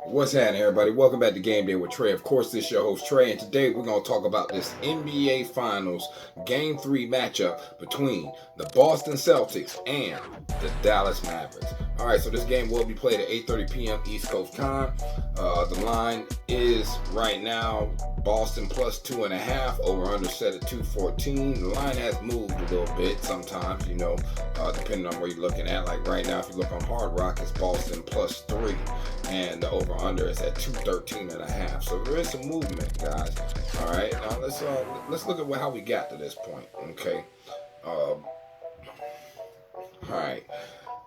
What's happening, everybody? Welcome back to Game Day with Trey. Of course, this is your host, Trey, and today we're going to talk about this NBA Finals Game 3 matchup between the Boston Celtics and the Dallas Mavericks. All right, so this game will be played at 8:30 p.m. East Coast time. The line is right now Boston plus 2.5, over under set at 214. The line has moved a little bit sometimes, depending on where you're looking at. Like right now, if you look on Hard Rock, it's Boston plus 3, and the over under is at 213.5. So there is some movement, guys. All right, now let's look at how we got to this point. Okay. All right.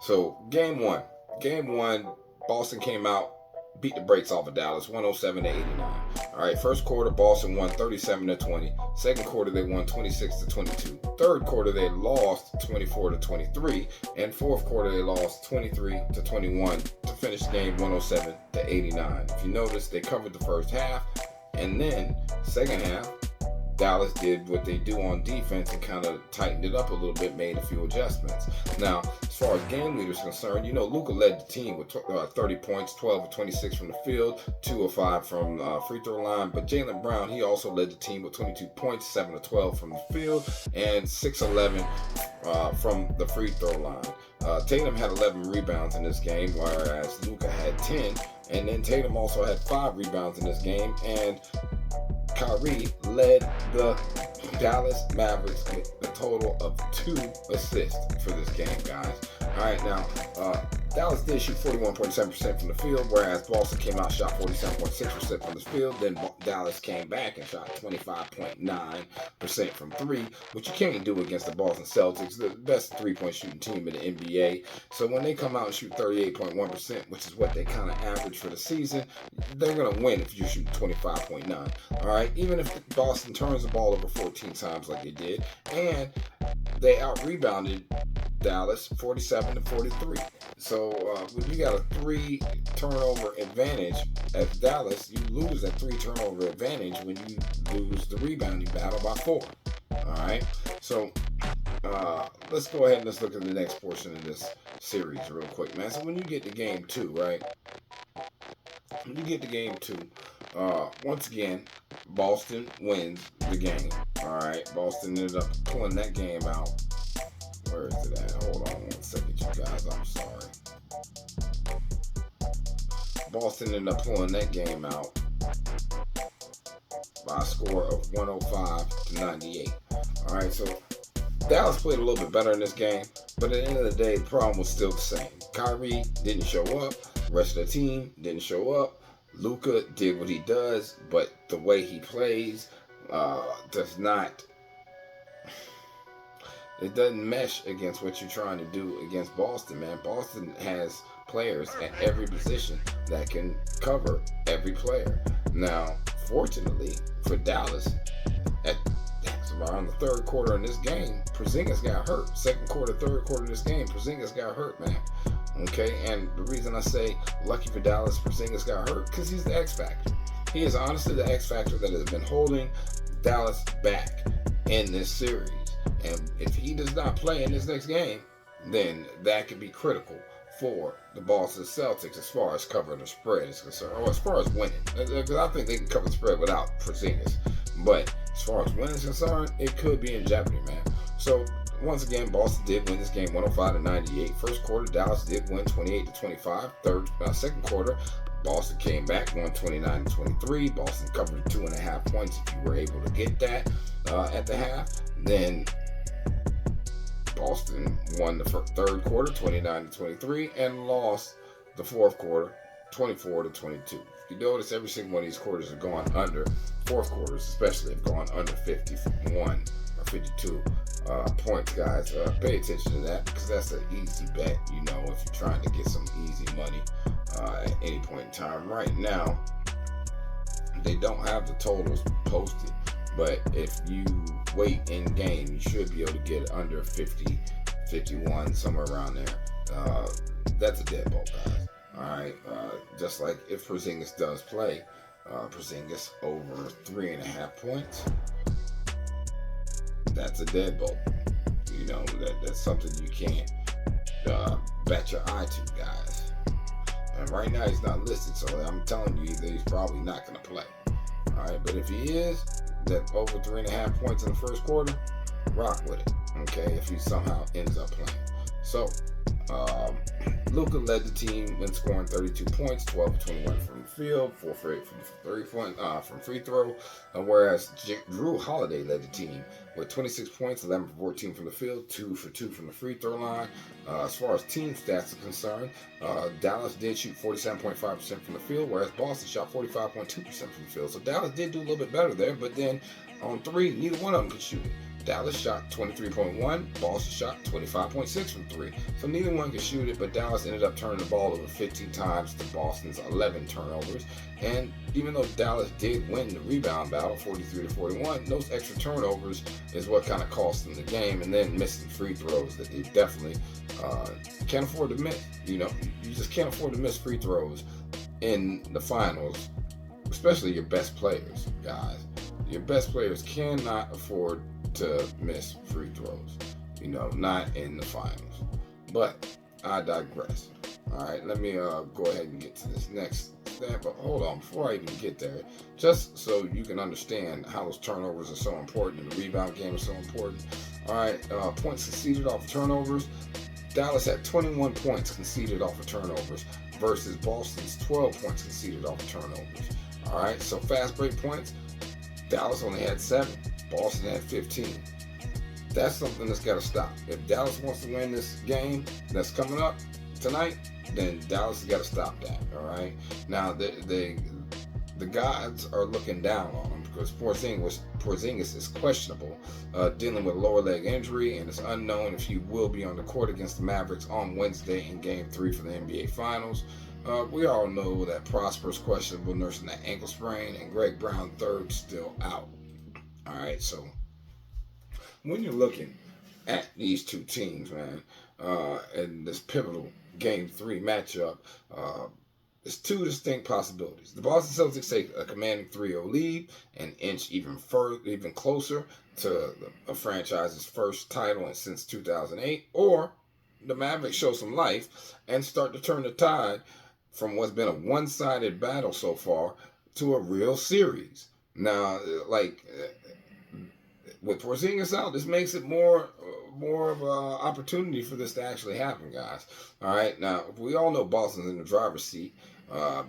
So game one, Boston came out, beat the brakes off of Dallas, 107-89. All right, first quarter, Boston won 37-20. Second quarter, they won 26-22. Third quarter, they lost 24-23, and fourth quarter, they lost 23-21 to finish the game 107-89. If you notice, they covered the first half, and then second half, Dallas did what they do on defense and kind of tightened it up a little bit, made a few adjustments. Now, as far as game leaders concerned, Luka led the team with 30 points, 12 of 26 from the field, 2 of 5 from free throw line. But Jaylen Brown, he also led the team with 22 points, 7 of 12 from the field, and 6-11 from the free throw line. Tatum had 11 rebounds in this game, whereas Luka had 10. And then Tatum also had 5 rebounds in this game, and Kyrie led the Dallas Mavericks with a total of 2 assists for this game, guys. All right, now, Dallas did shoot 41.7% from the field, whereas Boston came out shot 47.6% from the field. Then Dallas came back and shot 25.9% from 3, which you can't do against the Boston Celtics, the best three-point shooting team in the NBA. So when they come out and shoot 38.1%, which is what they kind of average for the season, they're going to win if you shoot 25.9. All right, even if Boston turns the ball over 14 times like they did, and they out-rebounded Dallas 47-43. So when you got a 3 turnover advantage at Dallas, you lose that 3 turnover advantage when you lose the rebounding battle by 4. All right. So let's go ahead and let's look at the next portion of this series real quick, man. So when you get to game 2, right? When you get to game 2, once again, Boston wins the game. All right. Boston ended up pulling that game out. Where is it at? Hold on 1 second, you guys. I'm sorry. Boston ended up pulling that game out by a score of 105-98. All right, so Dallas played a little bit better in this game, but at the end of the day, the problem was still the same. Kyrie didn't show up. The rest of the team didn't show up. Luka did what he does, but the way he plays does not. It doesn't mesh against what you're trying to do against Boston, man. Boston has players at every position that can cover every player. Now, fortunately for Dallas, at around the third quarter in this game, Porzingis got hurt. Second quarter, third quarter of this game, Porzingis got hurt, man. Okay, and the reason I say lucky for Dallas, Porzingis got hurt, because he's the X factor. He is honestly the X factor that has been holding Dallas back in this series. And if he does not play in this next game, then that could be critical for the Boston Celtics as far as covering the spread is concerned, or as far as winning. Because I think they can cover the spread without Porzingis. But as far as winning is concerned, it could be in jeopardy, man. So once again, Boston did win this game 105-98. First quarter, Dallas did win 28-25. Second quarter, Boston came back, won 29-23. Boston covered 2.5 points if you were able to get that at the half. Then Boston won the third quarter, 29-23, and lost the fourth quarter, 24-22. If you notice, every single one of these quarters have gone under. Fourth quarters, especially, have gone under 51 or 52 points, guys. Pay attention to that, because that's an easy bet, if you're trying to get some easy money at any point in time. Right now, they don't have the totals posted, but if you wait in game, you should be able to get under 50, 51, somewhere around there. That's a deadbolt, guys. All right, just like if Porzingis does play, Porzingis over 3.5 points, that's a deadbolt. That's something you can't bet your eye to, guys. And right now he's not listed, so I'm telling you that he's probably not going to play. All right, but if he is, that over 3.5 points in the first quarter, rock with it. Okay, if he somehow ends up playing. So, Luka led the team in scoring 32 points, 12 of 21 from the field, 4 for 8 from 3-point from free throw, whereas Drew Holiday led the team with 26 points, 11 for 14 from the field, 2 for 2 from the free throw line. As far as team stats are concerned, Dallas did shoot 47.5% from the field, whereas Boston shot 45.2% from the field. So Dallas did do a little bit better there, but then on three, neither one of them could shoot it. Dallas shot 23.1, Boston shot 25.6 from 3. So neither one could shoot it, but Dallas ended up turning the ball over 15 times to Boston's 11 turnovers. And even though Dallas did win the rebound battle, 43-41, those extra turnovers is what kind of cost them the game, and then missing free throws that they definitely can't afford to miss. You know, you just can't afford to miss free throws in the finals, especially your best players, guys. Your best players cannot afford to miss free throws, you know, not in the finals. But I digress. All right, let me go ahead and get to this next step. But hold on, before I even get there, just so you can understand how those turnovers are so important and the rebound game is so important. All right, points conceded off of turnovers. Dallas had 21 points conceded off of turnovers versus Boston's 12 points conceded off of turnovers. All right, so fast break points, Dallas only had 7. Boston had 15. That's something that's got to stop. If Dallas wants to win this game that's coming up tonight, then Dallas has got to stop that. All right. Now the gods are looking down on him because Porzingis is questionable, dealing with a lower leg injury, and it's unknown if he will be on the court against the Mavericks on Wednesday in Game 3 for the NBA Finals. We all know that Prosper's questionable, nursing that ankle sprain, and Greg Brown III still out. All right, so when you're looking at these two teams, man, in this pivotal Game 3 matchup, there's two distinct possibilities. The Boston Celtics take a commanding 3-0 lead and inch even closer to a franchise's first title since 2008, or the Mavericks show some life and start to turn the tide from what's been a one-sided battle so far to a real series. Now, like, with Porzingis out, this makes it more of an opportunity for this to actually happen, guys. All right, now we all know Boston's in the driver's seat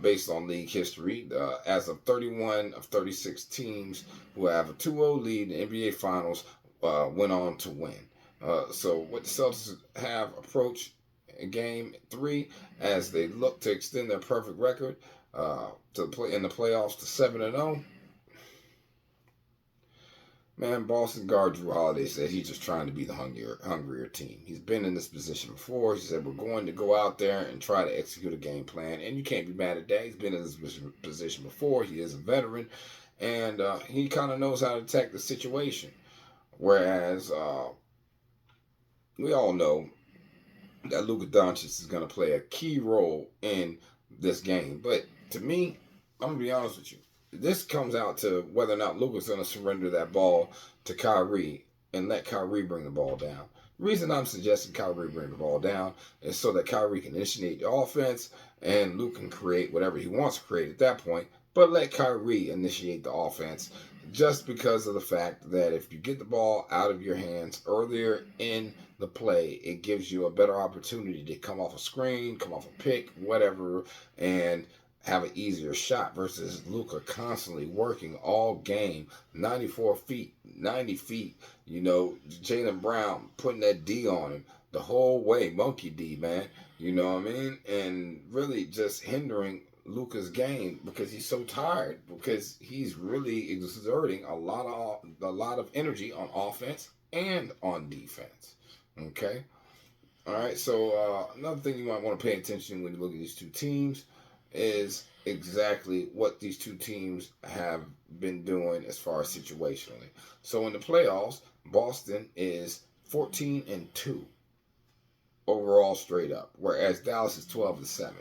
based on league history. As of 31 of 36 teams who have a 2-0 lead in the NBA Finals went on to win. So what the Celtics have approached Game 3 as they look to extend their perfect record to play in the playoffs to 7-0. Man, Boston guard Drew Holiday said he's just trying to be the hungrier team. He's been in this position before. He said, we're going to go out there and try to execute a game plan. And you can't be mad at that. He's been in this position before. He is a veteran. And he kind of knows how to attack the situation. Whereas we all know that Luka Doncic is going to play a key role in this game. But to me, I'm going to be honest with you. This comes out to whether or not Luka's going to surrender that ball to Kyrie and let Kyrie bring the ball down. The reason I'm suggesting Kyrie bring the ball down is so that Kyrie can initiate the offense and Luka can create whatever he wants to create at that point, but let Kyrie initiate the offense just because of the fact that if you get the ball out of your hands earlier in the play, it gives you a better opportunity to come off a screen, come off a pick, whatever, and have an easier shot versus Luka constantly working all game, 94 feet, 90 feet, you know, Jaylen Brown putting that D on him the whole way, monkey D, man, you know what I mean? And really just hindering Luka's game because he's so tired, because he's really exerting a lot of energy on offense and on defense, okay? All right, so another thing you might want to pay attention to when you look at these two teams is exactly what these two teams have been doing as far as situationally. So in the playoffs, Boston is 14-2 overall straight up, whereas Dallas is 12-7.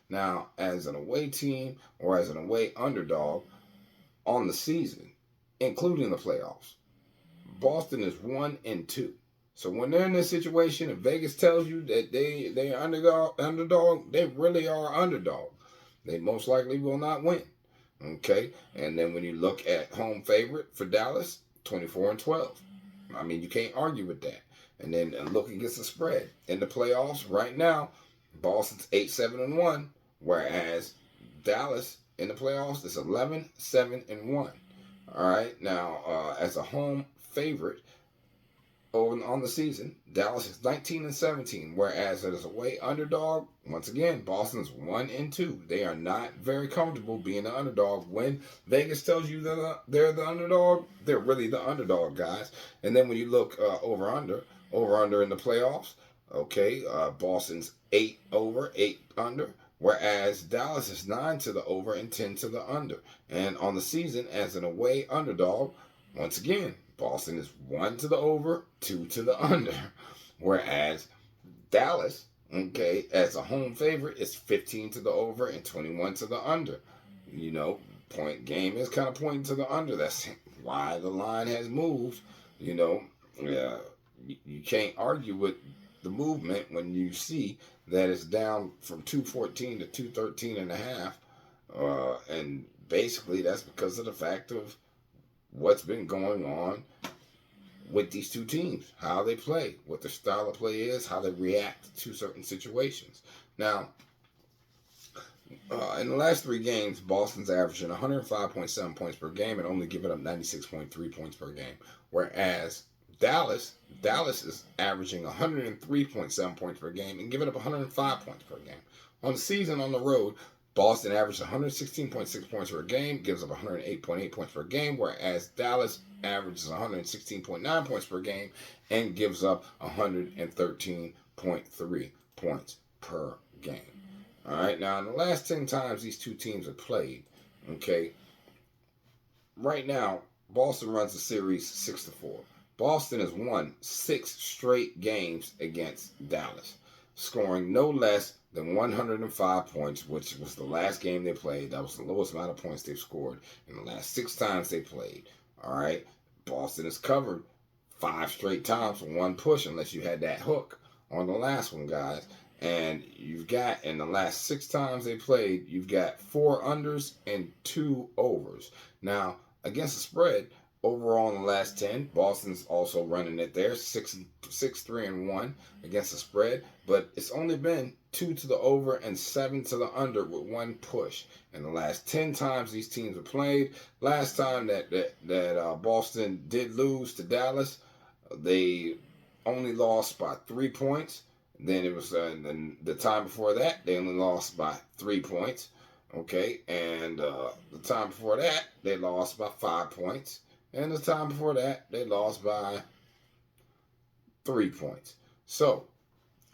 Now, as an away team or as an away underdog on the season, including the playoffs, Boston is 1-2. So when they're in this situation, if Vegas tells you that they are underdog, they really are underdog. they most likely will not win. Okay, and then when you look at home favorite for Dallas, 24-12. I mean, you can't argue with that. And then look against the spread in the playoffs right now. Boston's 8-7-1, whereas Dallas in the playoffs is 11-7-1. All right, now as a home favorite on the season, Dallas is 19-17, whereas as a away underdog, once again, Boston's 1-2. They are not very comfortable being the underdog. When Vegas tells you they're the underdog, they're really the underdog, guys. And then when you look over under in the playoffs, okay, Boston's 8 over, 8 under. Whereas Dallas is 9 to the over and 10 to the under. And on the season, as an away underdog, once again, Boston is 1 to the over, 2 to the under. Whereas Dallas, okay, as a home favorite, is 15 to the over and 21 to the under. You know, point game is kind of pointing to the under. That's why the line has moved. You know, you can't argue with the movement when you see that it's down from 214 to 213 and a half. And basically that's because of the fact of what's been going on with these two teams, how they play, what their style of play is, how they react to certain situations. Now, in the last 3 games, Boston's averaging 105.7 points per game and only giving up 96.3 points per game. Whereas Dallas is averaging 103.7 points per game and giving up 105 points per game. On the season on the road, Boston averages 116.6 points per game, gives up 108.8 points per game, whereas Dallas averages 116.9 points per game and gives up 113.3 points per game. All right, now in the last 10 times these two teams have played, okay, right now Boston runs the series 6-4. Boston has won 6 straight games against Dallas, scoring no less than 105 points, which was the last game they played. That was the lowest amount of points they've scored in the last 6 times they played. All right, Boston has covered 5 straight times with 1 push, unless you had that hook on the last one, guys. And you've got, in the last 6 times they played, you've got 4 unders and 2 overs. Now, against the spread, overall in the last 10, Boston's also running it there, 6-3-1 against the spread, but it's only been 2 to the over and 7 to the under with 1 push. In the last 10 times these teams have played, last time that Boston did lose to Dallas, they only lost by 3 points. Then it was the time before that, they only lost by 3 points. Okay, and the time before that, they lost by 5 points. And the time before that, they lost by 3 points. So,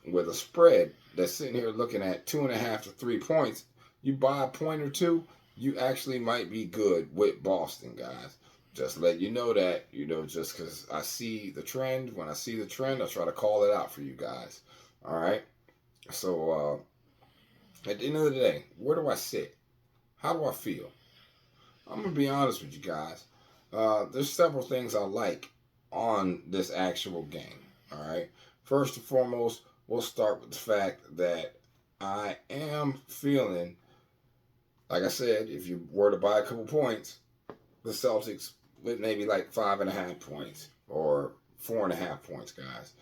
with a spread that's sitting here looking at 2.5 to 3 points, you buy a point or two, you actually might be good with Boston, guys. Just let you know that, just because I see the trend. When I see the trend, I try to call it out for you guys. All right? So, at the end of the day, where do I sit? How do I feel? I'm going to be honest with you guys. There's several things I like on this actual game. All right. First and foremost, we'll start with the fact that I am feeling, like I said, if you were to buy a couple points, the Celtics with maybe like 5.5 points or 4.5 points, guys.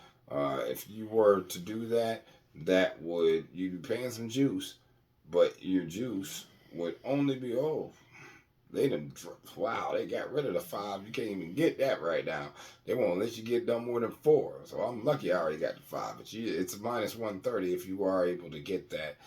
If you were to do that, you'd be paying some juice, but your juice would only be they got rid of the 5. You can't even get that right now. They won't let you get no more than 4. So I'm lucky I already got the 5. But it's a minus 130 if you are able to get that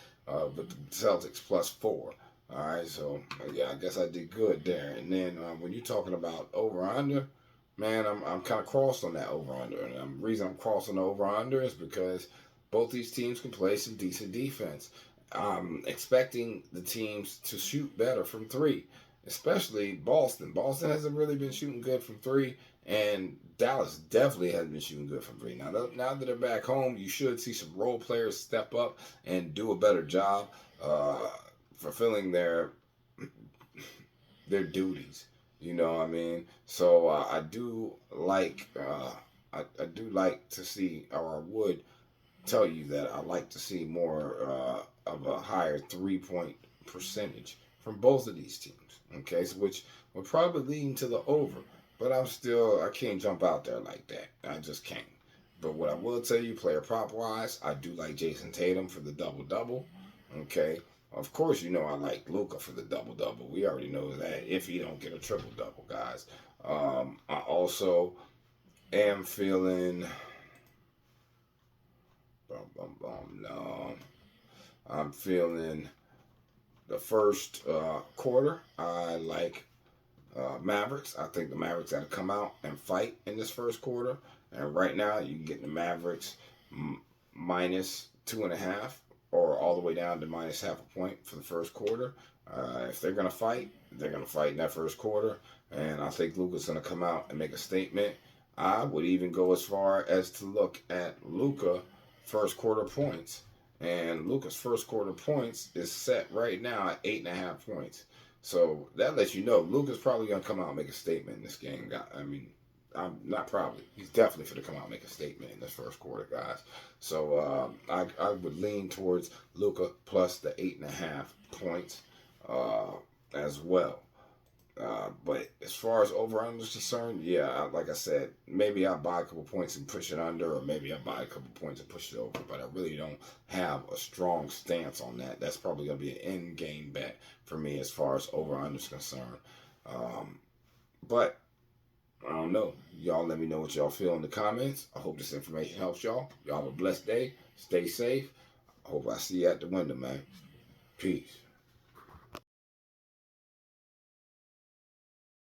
with the Celtics plus 4. All right, so yeah, I guess I did good there. And then when you're talking about over-under, man, I'm kind of crossed on that over-under. And the reason I'm crossed on the over-under is because both these teams can play some decent defense. I'm expecting the teams to shoot better from 3. Especially Boston. Boston hasn't really been shooting good from 3, and Dallas definitely hasn't been shooting good from 3. Now that they're back home, you should see some role players step up and do a better job fulfilling their duties. You know what I mean? So I do like to see, or I would tell you that I like to see more of a higher 3-point percentage from both of these teams. Okay, so which will probably lead to the over. But I can't jump out there like that. I just can't. But what I will tell you, player prop wise, I do like Jason Tatum for the double double. Okay. Of course, you know I like Luka for the double double. We already know that if he don't get a triple double, guys. I also am feeling. No, I'm feeling the first quarter. I like Mavericks. I think the Mavericks got to come out and fight in this first quarter. And right now, you can get the Mavericks minus 2.5 or all the way down to minus half a point for the first quarter. If they're going to fight, they're going to fight in that first quarter. And I think Luka's going to come out and make a statement. I would even go as far as to look at Luka first quarter points. And Luka's first quarter points is set right now at 8.5 points. So that lets you know Luka's probably going to come out and make a statement in this game. I mean, I'm not probably. He's definitely going to come out and make a statement in this first quarter, guys. So I would lean towards Luka plus the 8.5 points as well. But as far as over-under is concerned, yeah, like I said, maybe I'll buy a couple points and push it under, or maybe I'll buy a couple points and push it over. But I really don't have a strong stance on that. That's probably going to be an in-game bet for me as far as over-under is concerned. But I don't know. Y'all let me know what y'all feel in the comments. I hope this information helps y'all. Y'all have a blessed day. Stay safe. I hope I see you at the window, man. Peace.